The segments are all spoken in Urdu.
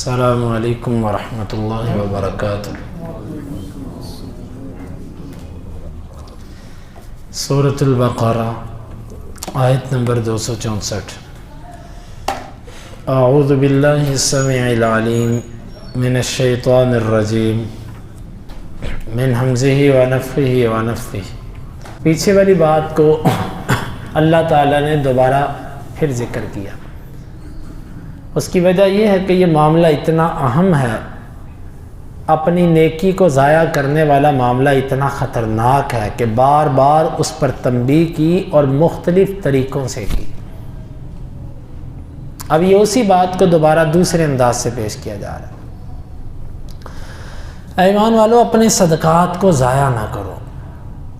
السلام علیکم ورحمۃ اللہ وبرکاتہ۔ سورۃ البقرہ آیت نمبر 264۔ اعوذ باللہ السمیع العلیم من الشیطان الرجیم من حمزہ ونفخہ ونفثہ۔ پیچھے والی بات کو اللہ تعالیٰ نے دوبارہ پھر ذکر کیا۔ اس کی وجہ یہ ہے کہ یہ معاملہ اتنا اہم ہے، اپنی نیکی کو ضائع کرنے والا معاملہ اتنا خطرناک ہے کہ بار بار اس پر تنبیہ کی اور مختلف طریقوں سے کی۔ اب یہ اسی بات کو دوبارہ دوسرے انداز سے پیش کیا جا رہا ہے۔ ایمان والو، اپنے صدقات کو ضائع نہ کرو،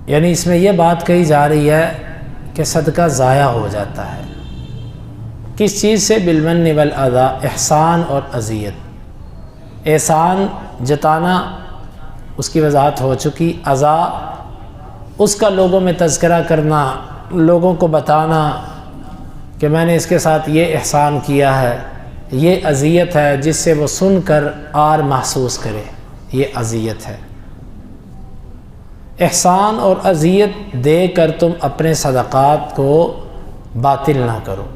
یعنی اس میں یہ بات کہی جا رہی ہے کہ صدقہ ضائع ہو جاتا ہے۔ کس چیز سے؟ بالمن والاذی، احسان اور اذیت۔ احسان جتانا، اس کی وضاحت ہو چکی۔ اذی، اس کا لوگوں میں تذکرہ کرنا، لوگوں کو بتانا کہ میں نے اس کے ساتھ یہ احسان کیا ہے، یہ اذیت ہے، جس سے وہ سن کر عار محسوس کرے، یہ اذیت ہے۔ احسان اور اذیت دے کر تم اپنے صدقات کو باطل نہ کرو۔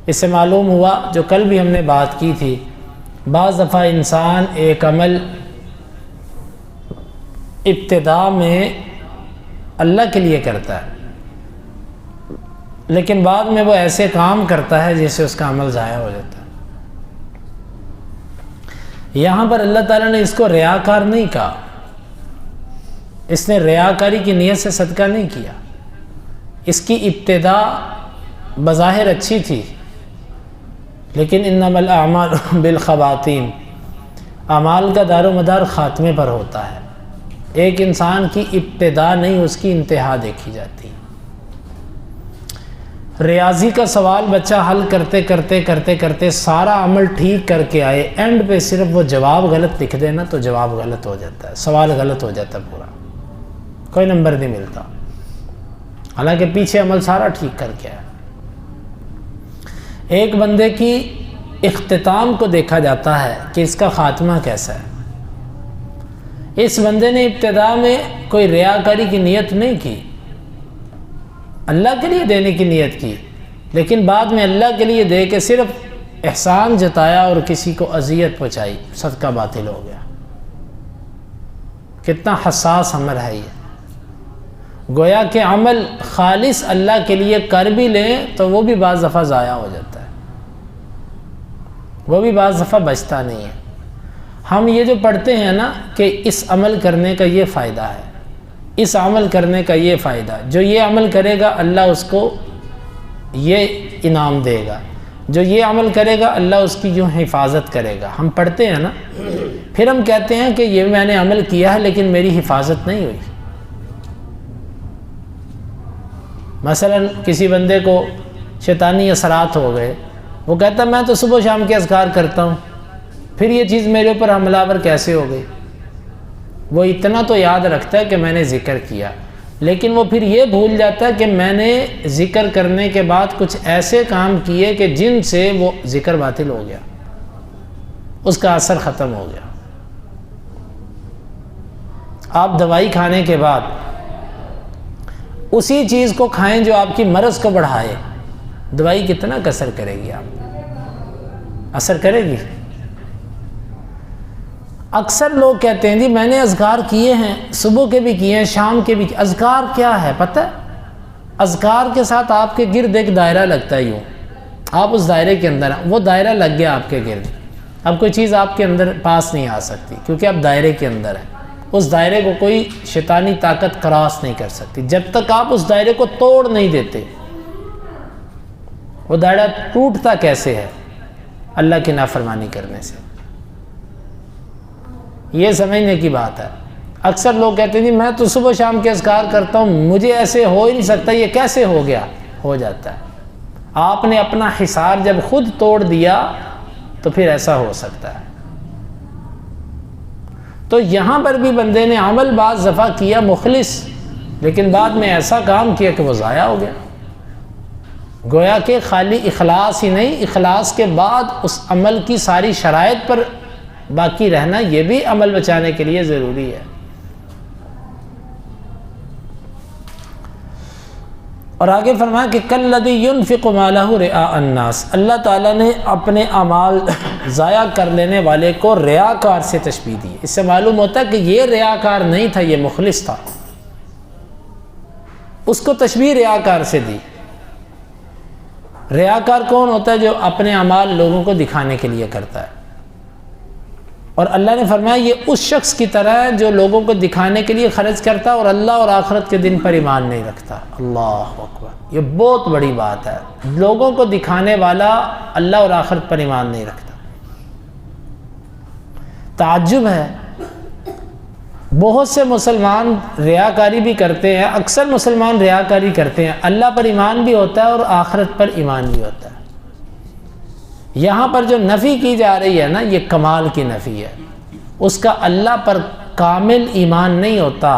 اس سے معلوم ہوا، جو کل بھی ہم نے بات کی تھی، بعض دفعہ انسان ایک عمل ابتدا میں اللہ کے لیے کرتا ہے، لیکن بعد میں وہ ایسے کام کرتا ہے جس سے اس کا عمل ضائع ہو جاتا ہے۔ یہاں پر اللہ تعالیٰ نے اس کو ریاکار نہیں کہا، اس نے ریاکاری کی نیت سے صدقہ نہیں کیا۔ اس کی ابتدا بظاہر اچھی تھی، لیکن انما الاعمال بالخواتیم، اعمال کا دار و مدار خاتمے پر ہوتا ہے۔ ایک انسان کی ابتدا نہیں، اس کی انتہا دیکھی جاتی۔ ریاضی کا سوال بچہ حل کرتے کرتے کرتے کرتے سارا عمل ٹھیک کر کے آئے، اینڈ پہ صرف وہ جواب غلط لکھ دینا تو جواب غلط ہو جاتا ہے، سوال غلط ہو جاتا ہے، پورا کوئی نمبر نہیں ملتا، حالانکہ پیچھے عمل سارا ٹھیک کر کے آیا۔ ایک بندے کی اختتام کو دیکھا جاتا ہے کہ اس کا خاتمہ کیسا ہے۔ اس بندے نے ابتدا میں کوئی ریاکاری کی نیت نہیں کی، اللہ کے لیے دینے کی نیت کی، لیکن بعد میں اللہ کے لیے دے کے صرف احسان جتایا اور کسی کو اذیت پہنچائی، صدقہ باطل ہو گیا۔ کتنا حساس عمل ہے یہ! گویا کہ عمل خالص اللہ کے لیے کر بھی لیں تو وہ بھی بعض دفعہ ضائع ہو جاتا ہے، وہ بھی بعض دفعہ بچتا نہیں ہے۔ ہم یہ جو پڑھتے ہیں نا کہ اس عمل کرنے کا یہ فائدہ ہے، اس عمل کرنے کا یہ فائدہ، جو یہ عمل کرے گا اللہ اس کو یہ انعام دے گا، جو یہ عمل کرے گا اللہ اس کی یوں حفاظت کرے گا، ہم پڑھتے ہیں نا، پھر ہم کہتے ہیں کہ یہ میں نے عمل کیا ہے لیکن میری حفاظت نہیں ہوئی۔ مثلا کسی بندے کو شیطانی اثرات ہو گئے، وہ کہتا ہے میں تو صبح شام کے اذکار کرتا ہوں، پھر یہ چیز میرے اوپر حملہ آور کیسے ہو گئی؟ وہ اتنا تو یاد رکھتا ہے کہ میں نے ذکر کیا، لیکن وہ پھر یہ بھول جاتا ہے کہ میں نے ذکر کرنے کے بعد کچھ ایسے کام کیے کہ جن سے وہ ذکر باطل ہو گیا، اس کا اثر ختم ہو گیا۔ آپ دوائی کھانے کے بعد اسی چیز کو کھائیں جو آپ کی مرض کو بڑھائے، دوائی کتنا اثر کرے گی؟ آپ اثر کرے گی؟ اکثر لوگ کہتے ہیں جی میں نے اذکار کیے ہیں، صبح کے بھی کیے ہیں، شام کے بھی کیے۔ اذکار کیا ہے پتہ ہے؟ اذکار کے ساتھ آپ کے گرد ایک دائرہ لگتا ہے، یوں آپ اس دائرے کے اندر ہیں، وہ دائرہ لگ گیا آپ کے گرد، اب کوئی چیز آپ کے اندر پاس نہیں آ سکتی کیونکہ آپ دائرے کے اندر ہیں۔ اس دائرے کو کوئی شیطانی طاقت کراس نہیں کر سکتی جب تک آپ اس دائرے کو توڑ نہیں دیتے۔ وہ دائرہ ٹوٹتا کیسے ہے؟ اللہ کی نافرمانی کرنے سے۔ یہ سمجھنے کی بات ہے۔ اکثر لوگ کہتے ہیں جی میں تو صبح شام کے اذکار کرتا ہوں، مجھے ایسے ہو ہی نہیں سکتا، یہ کیسے ہو گیا؟ ہو جاتا ہے۔ آپ نے اپنا حصار جب خود توڑ دیا تو پھر ایسا ہو سکتا ہے۔ تو یہاں پر بھی بندے نے عمل بعض دفعہ کیا مخلص، لیکن بعد میں ایسا کام کیا کہ وہ ضائع ہو گیا۔ گویا کہ خالی اخلاص ہی نہیں، اخلاص کے بعد اس عمل کی ساری شرائط پر باقی رہنا یہ بھی عمل بچانے کے لیے ضروری ہے۔ اور آگے فرمایا کہ کالذی ينفق مالہ رئاء الناس، اللہ تعالیٰ نے اپنے اعمال ضائع کر لینے والے کو ریاکار سے تشبیہ دی۔ اس سے معلوم ہوتا ہے کہ یہ ریاکار نہیں تھا، یہ مخلص تھا، اس کو تشبیہ ریاکار سے دی۔ ریاکار کون ہوتا ہے؟ جو اپنے اعمال لوگوں کو دکھانے کے لیے کرتا ہے، اور اللہ نے فرمایا یہ اس شخص کی طرح ہے جو لوگوں کو دکھانے کے لیے خرچ کرتا ہے اور اللہ اور آخرت کے دن پر ایمان نہیں رکھتا۔ اللہ اکبر، یہ بہت بڑی بات ہے، لوگوں کو دکھانے والا اللہ اور آخرت پر ایمان نہیں رکھتا۔ تعجب ہے، بہت سے مسلمان ریاکاری بھی کرتے ہیں، اکثر مسلمان ریاکاری کرتے ہیں، اللہ پر ایمان بھی ہوتا ہے اور آخرت پر ایمان بھی ہوتا ہے۔ یہاں پر جو نفی کی جا رہی ہے نا، یہ کمال کی نفی ہے، اس کا اللہ پر کامل ایمان نہیں ہوتا،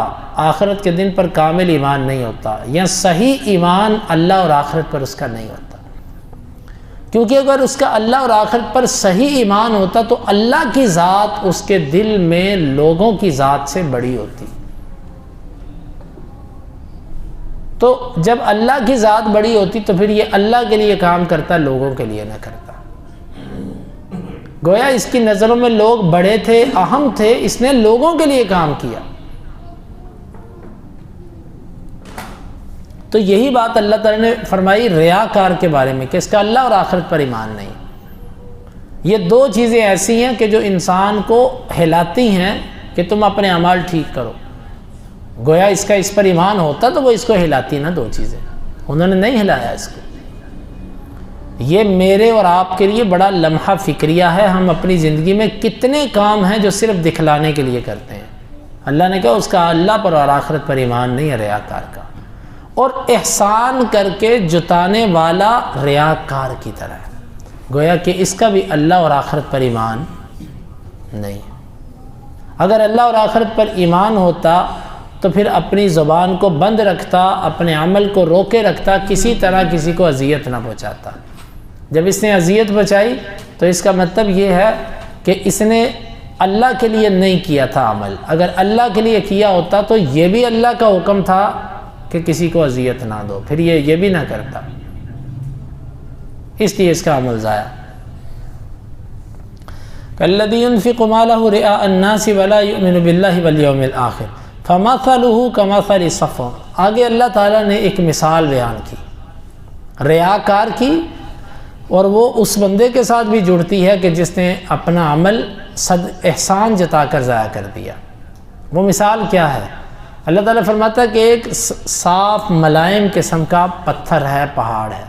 آخرت کے دن پر کامل ایمان نہیں ہوتا، یا صحیح ایمان اللہ اور آخرت پر اس کا نہیں ہوتا۔ کیونکہ اگر اس کا اللہ اور آخرت پر صحیح ایمان ہوتا تو اللہ کی ذات اس کے دل میں لوگوں کی ذات سے بڑی ہوتی۔ تو جب اللہ کی ذات بڑی ہوتی تو پھر یہ اللہ کے لیے کام کرتا، لوگوں کے لیے نہ کرتا۔ گویا اس کی نظروں میں لوگ بڑے تھے، اہم تھے، اس نے لوگوں کے لیے کام کیا۔ تو یہی بات اللہ تعالیٰ نے فرمائی ریاکار کے بارے میں کہ اس کا اللہ اور آخرت پر ایمان نہیں۔ یہ دو چیزیں ایسی ہیں کہ جو انسان کو ہلاتی ہیں کہ تم اپنے اعمال ٹھیک کرو۔ گویا اس کا اس پر ایمان ہوتا تو وہ اس کو ہلاتی نا، دو چیزیں انہوں نے نہیں ہلایا اس کو۔ یہ میرے اور آپ کے لیے بڑا لمحہ فکریہ ہے، ہم اپنی زندگی میں کتنے کام ہیں جو صرف دکھلانے کے لیے کرتے ہیں۔ اللہ نے کہا اس کا اللہ پر اور آخرت پر ایمان نہیں ہے، ریاکار کا۔ اور احسان کر کے جتانے والا ریاکار کی طرح ہے، گویا کہ اس کا بھی اللہ اور آخرت پر ایمان نہیں۔ اگر اللہ اور آخرت پر ایمان ہوتا تو پھر اپنی زبان کو بند رکھتا، اپنے عمل کو روکے رکھتا، کسی طرح کسی کو اذیت نہ پہنچاتا۔ جب اس نے اذیت بچائی تو اس کا مطلب یہ ہے کہ اس نے اللہ کے لیے نہیں کیا تھا عمل۔ اگر اللہ کے لیے کیا ہوتا تو یہ بھی اللہ کا حکم تھا کہ کسی کو اذیت نہ دو، پھر یہ بھی نہ کرتا، اس لیے اس کا عمل ضائع۔ کالذی ينفق مالہ رئاء الناس ولا یؤمن باللہ والیوم الآخر فمثلہ کمثل صفوان۔ آگے اللہ تعالیٰ نے ایک مثال بیان کی ریاکار کی، اور وہ اس بندے کے ساتھ بھی جڑتی ہے کہ جس نے اپنا عمل احسان جتا کر ضائع کر دیا۔ وہ مثال کیا ہے؟ اللہ تعالیٰ فرماتا ہے کہ ایک صاف ملائم قسم کا پتھر ہے، پہاڑ ہے،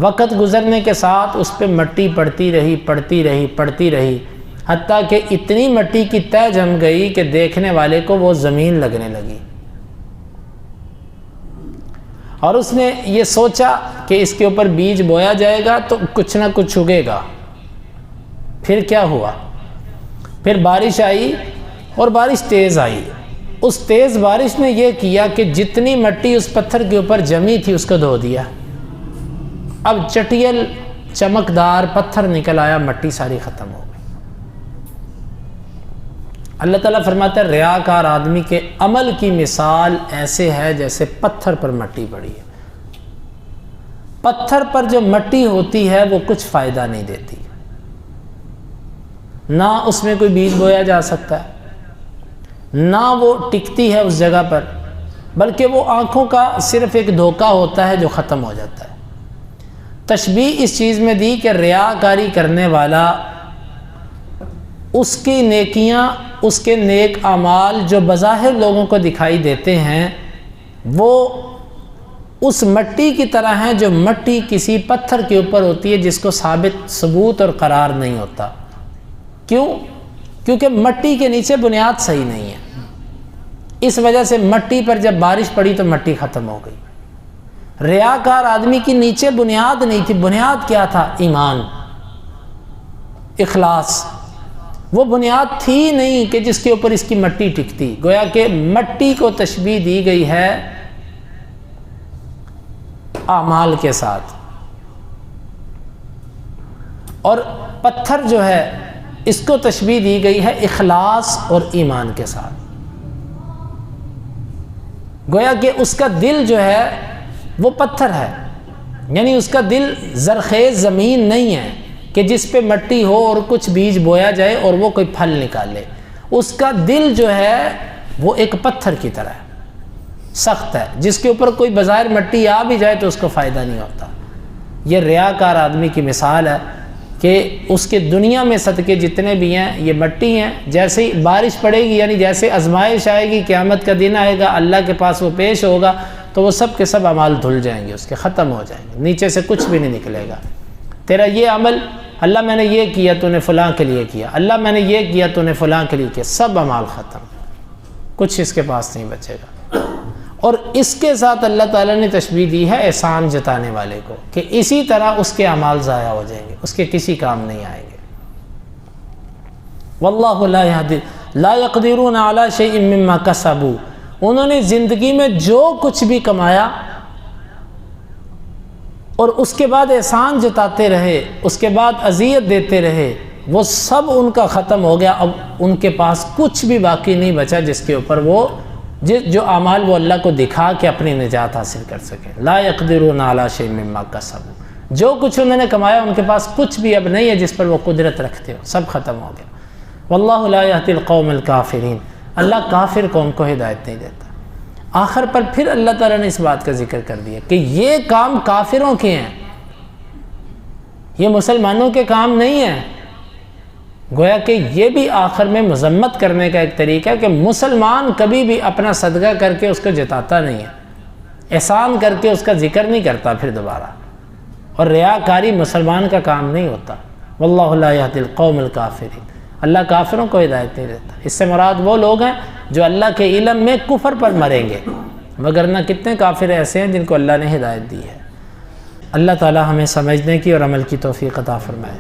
وقت گزرنے کے ساتھ اس پہ مٹی پڑتی رہی، حتیٰ کہ اتنی مٹی کی تہ جم گئی کہ دیکھنے والے کو وہ زمین لگنے لگی، اور اس نے یہ سوچا کہ اس کے اوپر بیج بویا جائے گا تو کچھ نہ کچھ اگے گا۔ پھر کیا ہوا؟ پھر بارش آئی، اور بارش تیز آئی۔ اس تیز بارش نے یہ کیا کہ جتنی مٹی اس پتھر کے اوپر جمی تھی اس کو دھو دیا۔ اب چٹیل چمکدار پتھر نکل آیا، مٹی ساری ختم ہو گئی۔ اللہ تعالیٰ فرماتا ہے ریاکار آدمی کے عمل کی مثال ایسے ہے جیسے پتھر پر مٹی پڑی ہے۔ پتھر پر جو مٹی ہوتی ہے وہ کچھ فائدہ نہیں دیتی، نہ اس میں کوئی بیج بویا جا سکتا ہے، نہ وہ ٹکتی ہے اس جگہ پر، بلکہ وہ آنکھوں کا صرف ایک دھوکہ ہوتا ہے جو ختم ہو جاتا ہے۔ تشبیہ اس چیز میں دی کہ ریاکاری کرنے والا، اس کی نیکیاں، اس کے نیک اعمال جو بظاہر لوگوں کو دکھائی دیتے ہیں، وہ اس مٹی کی طرح ہیں جو مٹی کسی پتھر کے اوپر ہوتی ہے جس کو ثبوت اور قرار نہیں ہوتا۔ کیوں؟ کیونکہ مٹی کے نیچے بنیاد صحیح نہیں ہے، اس وجہ سے مٹی پر جب بارش پڑی تو مٹی ختم ہو گئی۔ ریاکار آدمی کی نیچے بنیاد نہیں تھی۔ بنیاد کیا تھا؟ ایمان، اخلاص۔ وہ بنیاد تھی نہیں کہ جس کے اوپر اس کی مٹی ٹکتی۔ گویا کہ مٹی کو تشبیہ دی گئی ہے اعمال کے ساتھ، اور پتھر جو ہے اس کو تشبیہ دی گئی ہے اخلاص اور ایمان کے ساتھ۔ گویا کہ اس کا دل جو ہے وہ پتھر ہے، یعنی اس کا دل زرخیز زمین نہیں ہے کہ جس پہ مٹی ہو اور کچھ بیج بویا جائے اور وہ کوئی پھل نکالے۔ اس کا دل جو ہے وہ ایک پتھر کی طرح ہے، سخت ہے، جس کے اوپر کوئی بظاہر مٹی آ بھی جائے تو اس کو فائدہ نہیں ہوتا۔ یہ ریاکار آدمی کی مثال ہے کہ اس کے دنیا میں صدقے جتنے بھی ہیں یہ مٹی ہیں، جیسے ہی بارش پڑے گی یعنی جیسے آزمائش آئے گی، قیامت کا دن آئے گا، اللہ کے پاس وہ پیش ہوگا تو وہ سب کے سب اعمال دھل جائیں گے، اس کے ختم ہو جائیں گے، نیچے سے کچھ بھی نہیں نکلے گا۔ تیرا یہ عمل، اللہ میں نے یہ کیا تو نے فلاں کے لیے کیا، اللہ میں نے یہ کیا تو نے فلاں کے لیے کیا، سب اعمال ختم، کچھ اس کے پاس نہیں بچے گا۔ اور اس کے ساتھ اللہ تعالیٰ نے تشبیہ دی ہے احسان جتانے والے کو کہ اسی طرح اس کے اعمال ضائع ہو جائیں گے، اس کے کسی کام نہیں آئیں گے۔ واللہ لا یہدی لا یقدرون علی شیء مما کسبوا، انہوں نے زندگی میں جو کچھ بھی کمایا اور اس کے بعد احسان جتاتے رہے، اس کے بعد اذیت دیتے رہے، وہ سب ان کا ختم ہو گیا۔ اب ان کے پاس کچھ بھی باقی نہیں بچا جس کے اوپر وہ جو اعمال وہ اللہ کو دکھا کے اپنی نجات حاصل کر سکے۔ لا یقدرون علی شیء مما کسبوا، جو کچھ انہوں نے کمایا ان کے پاس کچھ بھی اب نہیں ہے جس پر وہ قدرت رکھتے ہو، سب ختم ہو گیا۔ واللہ لا یہدی القوم الکافرین، اللہ کافر قوم کو ہدایت نہیں دیتا۔ آخر پر پھر اللہ تعالیٰ نے اس بات کا ذکر کر دیا کہ یہ کام کافروں کے ہیں، یہ مسلمانوں کے کام نہیں ہیں۔ گویا کہ یہ بھی آخر میں مذمت کرنے کا ایک طریقہ ہے کہ مسلمان کبھی بھی اپنا صدقہ کر کے اس کو جتاتا نہیں ہے، احسان کر کے اس کا ذکر نہیں کرتا پھر دوبارہ، اور ریاکاری مسلمان کا کام نہیں ہوتا۔ واللہ لا یہدی القوم الکافرین، اللہ کافروں کو ہدایت نہیں دیتا۔ اس سے مراد وہ لوگ ہیں جو اللہ کے علم میں کفر پر مریں گے، مگر نہ کتنے کافر ایسے ہیں جن کو اللہ نے ہدایت دی ہے۔ اللہ تعالی ہمیں سمجھنے کی اور عمل کی توفیق عطا فرمائے۔